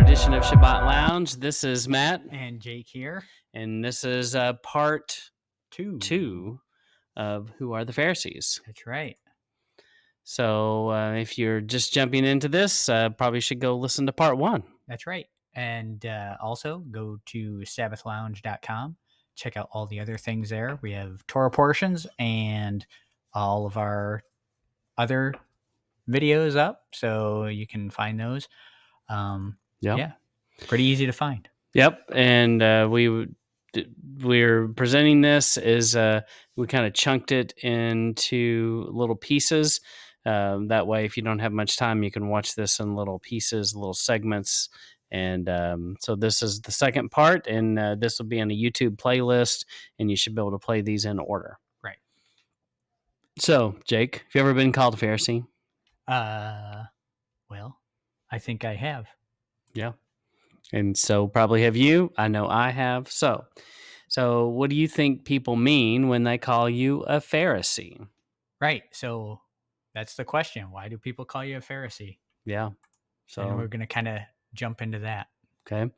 edition of Shabbat Lounge. This is Matt. And Jake here. And this is part two of Who Are the Pharisees? That's right. So if you're just jumping into this, probably should go listen to part one. That's right. And also go to sabbathlounge.com. Check out all the other things there. We have Torah portions and all of our other videos up, so you can find those. Yeah, pretty easy to find. Yep, and we're presenting this as we kind of chunked it into little pieces. That way, if you don't have much time, you can watch this in little pieces, little segments. And so this is the second part, and this will be on a YouTube playlist, and you should be able to play these in order. Right. So, Jake, have you ever been called a Pharisee? Well, I think I have. Yeah. And so probably have you. I know I have. So what do you think people mean when they call you a Pharisee? Right. So that's the question. Why do people call you a Pharisee? Yeah. So and we're going to kind of jump into that. Okay.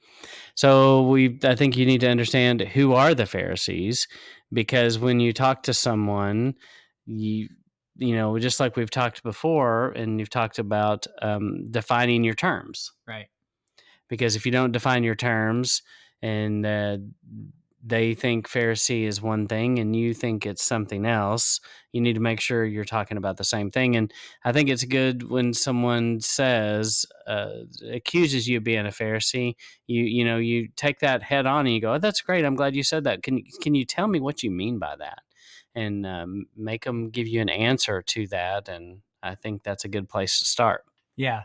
So I think you need to understand who are the Pharisees, because when you talk to someone, you know, just like we've talked before, and you've talked about defining your terms. Right. Because if you don't define your terms and they think Pharisee is one thing and you think it's something else, you need to make sure you're talking about the same thing. And I think it's good when someone says, accuses you of being a Pharisee, you take that head on and you go, oh, that's great. I'm glad you said that. Can you tell me what you mean by that? And make them give you an answer to that. And I think that's a good place to start. Yeah.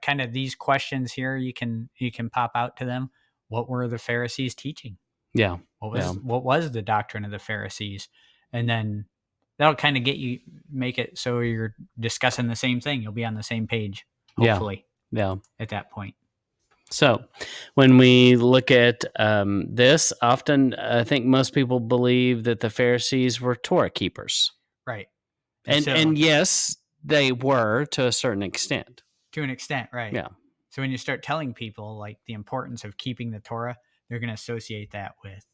Kind of these questions here, you can pop out to them. What were the Pharisees teaching? Yeah. What was the doctrine of the Pharisees? And then that'll kind of make it so you're discussing the same thing. You'll be on the same page, hopefully. Yeah. At that point. So when we look at this, often I think most people believe that the Pharisees were Torah keepers. Right. And yes, they were to a certain extent. To an extent, right. Yeah. So when you start telling people like the importance of keeping the Torah, they're going to associate that with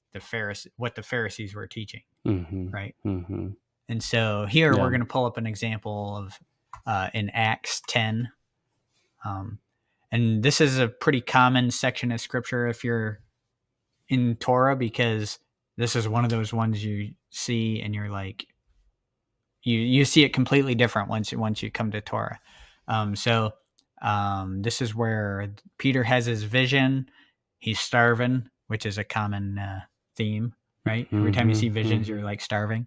what the Pharisees were teaching. Mm-hmm. Right. Mm-hmm. And so here we're going to pull up an example of in Acts 10. And this is a pretty common section of scripture if you're in Torah, because this is one of those ones you see and you're like, you see it completely different once you come to Torah. This is where Peter has his vision. He's starving, which is a common theme, right? Every time you see visions, you're like starving.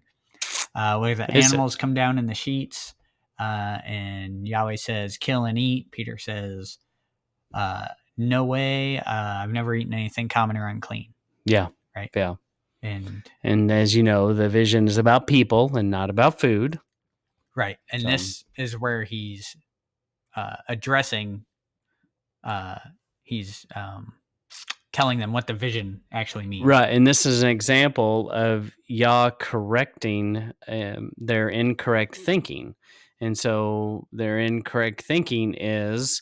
Where the animals come down in the sheets, and Yahweh says, kill and eat. Peter says, no way. I've never eaten anything common or unclean. Yeah. Right. Yeah. And as you know, the vision is about people and not about food. Right. And this is where he's addressing, he's telling them what the vision actually means. Right. And this is an example of Yah correcting their incorrect thinking. And so their incorrect thinking is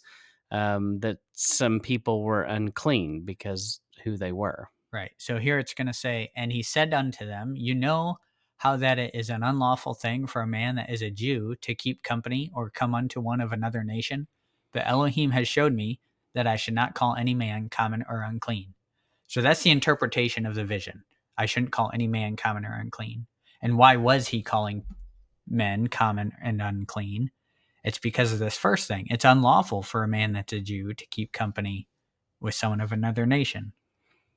that some people were unclean because who they were. Right. So here it's going to say, and he said unto them, you know how that it is an unlawful thing for a man that is a Jew to keep company or come unto one of another nation. But Elohim has showed me that I should not call any man common or unclean. So that's the interpretation of the vision. I shouldn't call any man common or unclean. And why was he calling men common and unclean? It's because of this first thing. It's unlawful for a man that's a Jew to keep company with someone of another nation.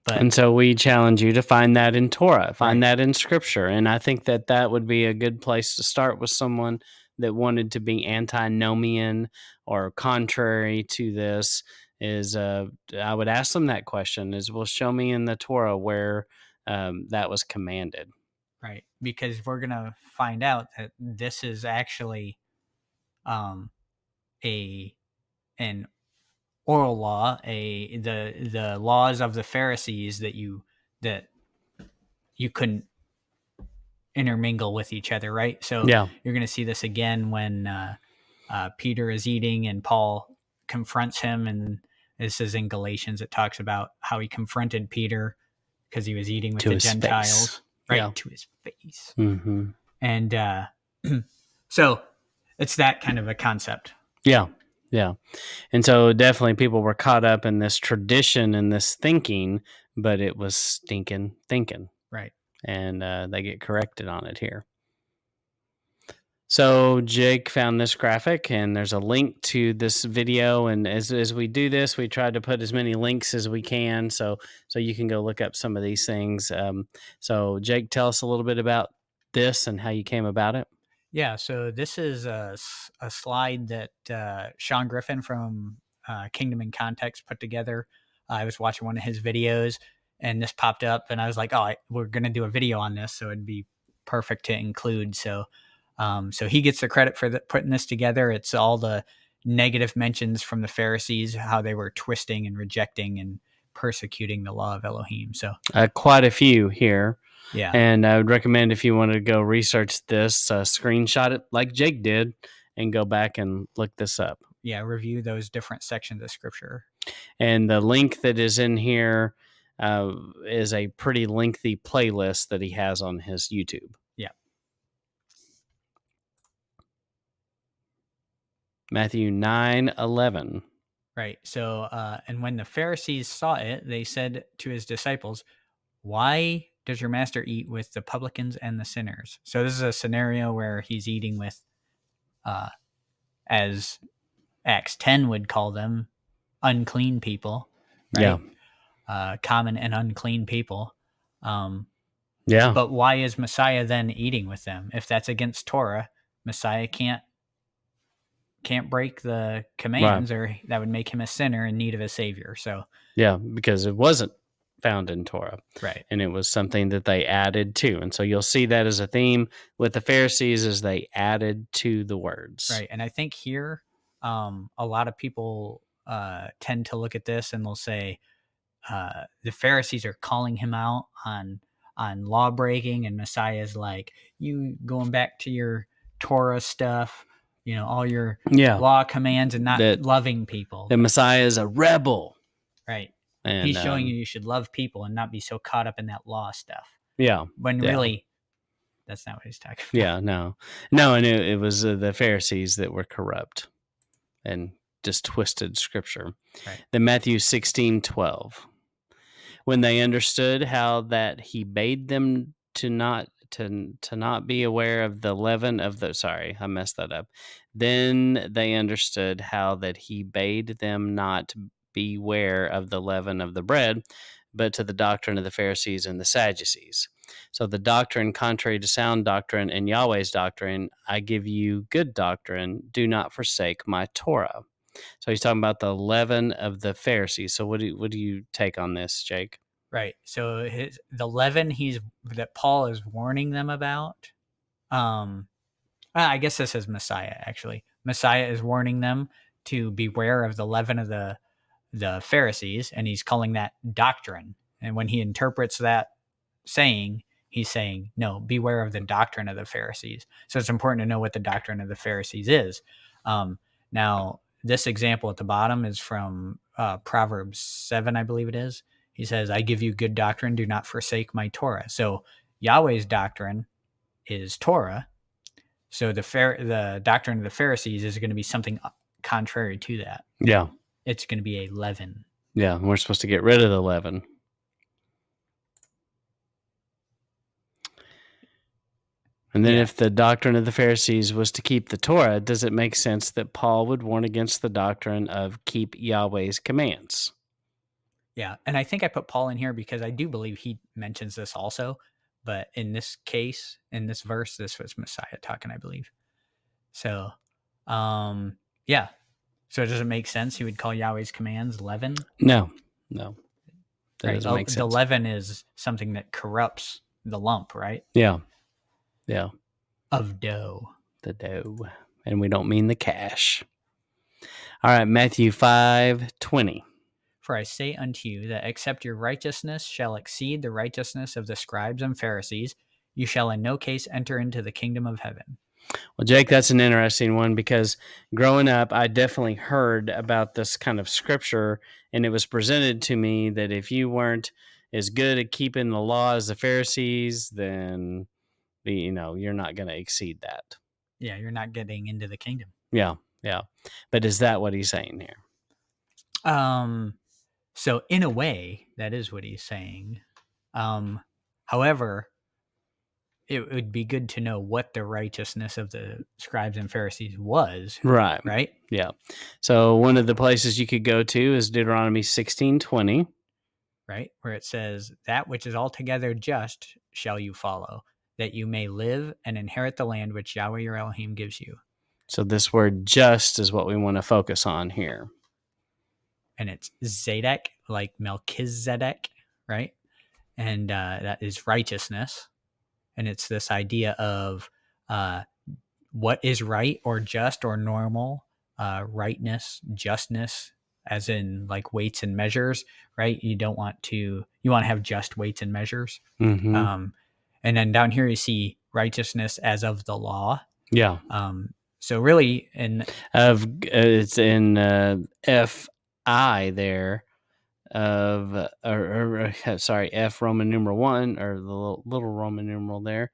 And so we challenge you to find that in Torah, find that in Scripture. And I think that would be a good place to start with someone that wanted to be antinomian or contrary to this. Is I would ask them that question: is, well, show me in the Torah where that was commanded. Right, because we're gonna find out that this is actually an oral law, the laws of the Pharisees that you couldn't intermingle with each other, right? So you're going to see this again when Peter is eating and Paul confronts him, and This is in Galatians. It talks about how he confronted Peter because he was eating with To the his Gentiles, face. right, Yeah. to his face. Mm-hmm. And so it's that kind of a concept. Yeah. Yeah. And so definitely people were caught up in this tradition and this thinking, but it was stinking thinking. Right. And they get corrected on it here. So Jake found this graphic, and there's a link to this video. And as we do this, we try to put as many links as we can, so you can go look up some of these things. So Jake, tell us a little bit about this and how you came about it. Yeah, so this is a slide that Sean Griffin from Kingdom in Context put together. I was watching one of his videos, and this popped up, and I was like, "Oh, we're going to do a video on this, so it'd be perfect to include." So he gets the credit for putting this together. It's all the negative mentions from the Pharisees, how they were twisting and rejecting and persecuting the law of Elohim. So Quite a few here. yeah, And I would recommend, if you want to go research this, screenshot it like Jake did and go back and look this up. yeah, review those different sections of Scripture. And the link that is in here is a pretty lengthy playlist that he has on his YouTube. Yeah. Matthew 9:11. Right. So, and when the Pharisees saw it, they said to his disciples, "Why does your master eat with the publicans and the sinners?" So this is a scenario where he's eating with, as Acts 10 would call them, unclean people, right? Common and unclean people. Yeah. But why is Messiah then eating with them? If that's against Torah, Messiah can't break the commands, or that would make him a sinner in need of a savior. So Yeah, because it wasn't found in Torah. right. And it was something that they added to. And so you'll see that as a theme with the Pharisees, as they added to the words. Right. And I think here, a lot of people tend to look at this and they'll say the Pharisees are calling him out on law breaking, and Messiah's like, you going back to your Torah stuff, all your law commands and not loving people. The Messiah is a rebel. Right. And he's showing you should love people and not be so caught up in that law stuff. Yeah. When really, that's not what he's talking about. Yeah, no, and it was the Pharisees that were corrupt and just twisted Scripture. Right. Then Matthew 16:12. When they understood how that he bade them to not be aware of the leaven of the I messed that up. Then they understood how that he bade them not beware of the leaven of the bread, but to the doctrine of the Pharisees and the Sadducees. So the doctrine contrary to sound doctrine and Yahweh's doctrine, I give you good doctrine, do not forsake my Torah. So he's talking about the leaven of the Pharisees. So what do you take on this, Jake? Right. So the leaven that Paul is warning them about. I guess this is Messiah, actually. Messiah is warning them to beware of the leaven of the Pharisees, and he's calling that doctrine. And when he interprets that saying, he's saying, no, beware of the doctrine of the Pharisees. So it's important to know what the doctrine of the Pharisees is. Now, this example at the bottom is from Proverbs 7, I believe it is. He says, I give you good doctrine, do not forsake my Torah. So Yahweh's doctrine is Torah. So the doctrine of the Pharisees is going to be something contrary to that. Yeah. It's going to be a leaven. Yeah, we're supposed to get rid of the leaven. And then if the doctrine of the Pharisees was to keep the Torah, does it make sense that Paul would warn against the doctrine of keep Yahweh's commands? Yeah, and I think I put Paul in here because I do believe he mentions this also. But in this case, in this verse, this was Messiah talking, I believe. So, yeah. So does it make sense he would call Yahweh's commands leaven? No. That doesn't make sense. The leaven is something that corrupts the lump, right? Yeah. Of dough. The dough. And we don't mean the cash. All right, Matthew 5:20. For I say unto you that except your righteousness shall exceed the righteousness of the scribes and Pharisees, you shall in no case enter into the kingdom of heaven. Well, Jake, that's an interesting one because growing up, I definitely heard about this kind of scripture, and it was presented to me that if you weren't as good at keeping the law as the Pharisees, then you're not going to exceed that. Yeah, you're not getting into the kingdom. Yeah, yeah. But is that what he's saying here? So in a way, that is what he's saying. However, it would be good to know what the righteousness of the scribes and Pharisees was, Right. right? Yeah. So one of the places you could go to is Deuteronomy 16:20. Right? Where it says, "That which is altogether just shall you follow, that you may live and inherit the land which Yahweh your Elohim gives you." So this word just is what we want to focus on here. And it's Zadok, like Melchizedek, right? And that is righteousness. And it's this idea of uh, what is right or just or normal, rightness, justness, as in like weights and measures, right? You want to have just weights and measures. Mm-hmm. And then down here you see righteousness as of the law. Yeah. So really, It's in F.I. there of sorry, F Roman numeral 1, or the little Roman numeral there,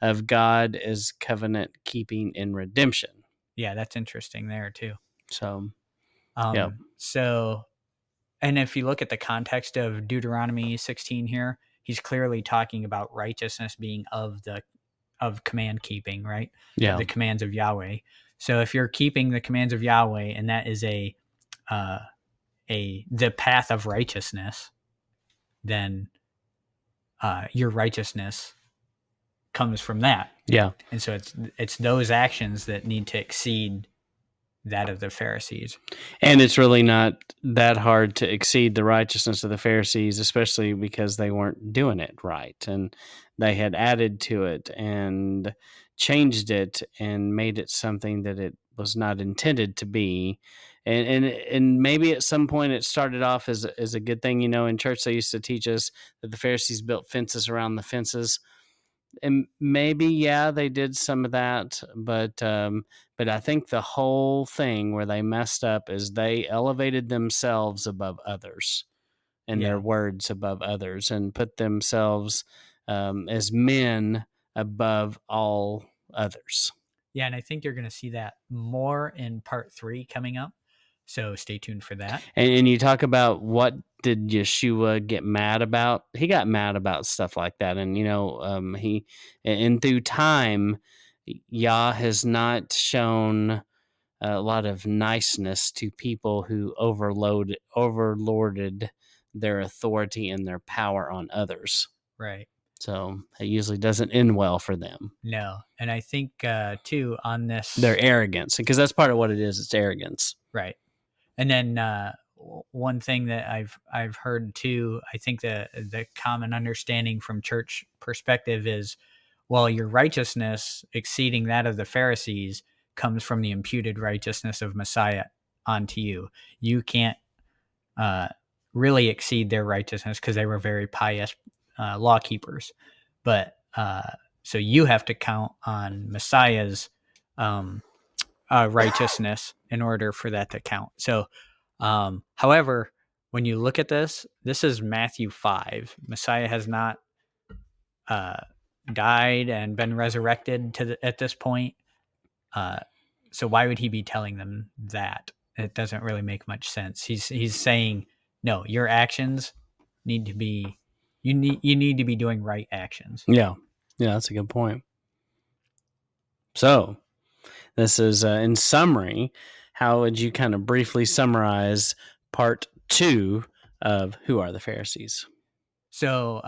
of God is covenant keeping in redemption. yeah, that's interesting there too. So yeah. So, and if you look at the context of Deuteronomy 16 here, he's clearly talking about righteousness being of command keeping, right? Yeah. The commands of Yahweh. So if you're keeping the commands of Yahweh, and that is the path of righteousness, then your righteousness comes from that. Yeah. And so it's those actions that need to exceed that of the Pharisees. And it's really not that hard to exceed the righteousness of the Pharisees, especially because they weren't doing it right. And they had added to it and changed it and made it something that it was not intended to be. And maybe at some point it started off as a good thing. In church they used to teach us that the Pharisees built fences around the fences, and maybe they did some of that, but I think the whole thing where they messed up is they elevated themselves above others and their words above others, and put themselves as men above all others. Yeah, and I think you're going to see that more in part 3 coming up. So stay tuned for that. And you talk about what did Yeshua get mad about? He got mad about stuff like that, and through time, Yah has not shown a lot of niceness to people who overlorded their authority and their power on others. Right. So it usually doesn't end well for them. No, and I think too on this, their arrogance, because that's part of what it is. It's arrogance. Right. And then one thing that I've heard too, I think the common understanding from church perspective is, well, your righteousness exceeding that of the Pharisees comes from the imputed righteousness of Messiah onto you. You can't really exceed their righteousness because they were very pious law keepers. But so you have to count on Messiah's righteousness in order for that to count. So, however, when you look at this is Matthew 5. Messiah has not died and been resurrected at this point. So why would he be telling them that? It doesn't really make much sense. He's saying, no, your actions need to be, you need to be doing right actions. Yeah, that's a good point. So this is in summary. How would you kind of briefly summarize part 2 of Who Are the Pharisees? So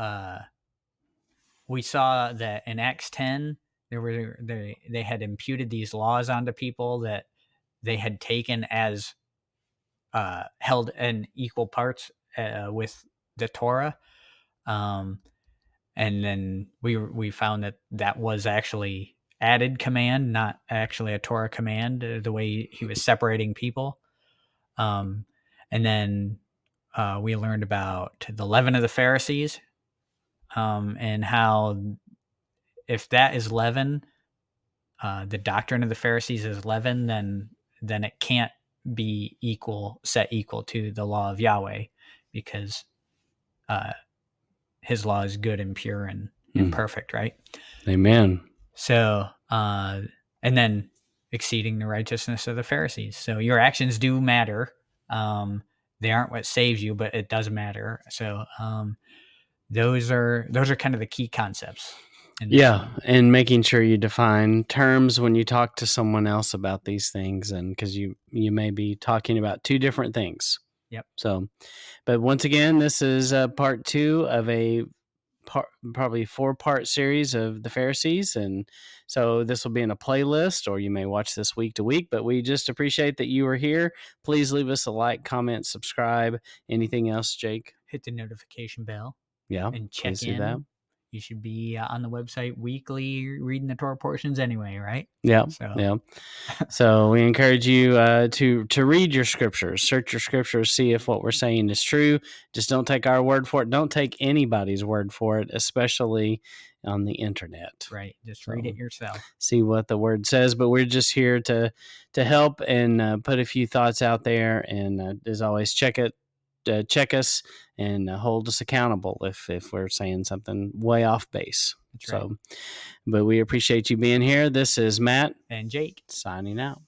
we saw that in Acts 10, they had imputed these laws onto people that they had taken as held in equal parts with the Torah, and then we found that was actually added command, not actually a Torah command. The way he was separating people, and then we learned about the leaven of the Pharisees, and how if that is leaven, the doctrine of the Pharisees is leaven, then it can't be set equal to the law of Yahweh, because his law is good and pure and perfect, right? Amen. So, and then exceeding the righteousness of the Pharisees. So your actions do matter. They aren't what saves you, but it does matter. So those are kind of the key concepts in this one. And making sure you define terms when you talk to someone else about these things, and because you may be talking about two different things. Yep. So, but once again, this is part 2 of a probably 4-part series of the Pharisees, and so this will be in a playlist, or you may watch this week to week. But we just appreciate that you are here. Please leave us a like, comment, subscribe. Anything else, Jake? Hit the notification bell. Yeah, and check please do in. that. You should be on the website weekly reading the Torah portions anyway, right? Yeah. So, So we encourage you to read your scriptures, search your scriptures, see if what we're saying is true. Just don't take our word for it. Don't take anybody's word for it, especially on the internet. Right. Just read it yourself. See what the word says. But we're just here to help and put a few thoughts out there. And as always, check us and hold us accountable if we're saying something way off base. That's right. But we appreciate you being here. This is Matt and Jake signing out.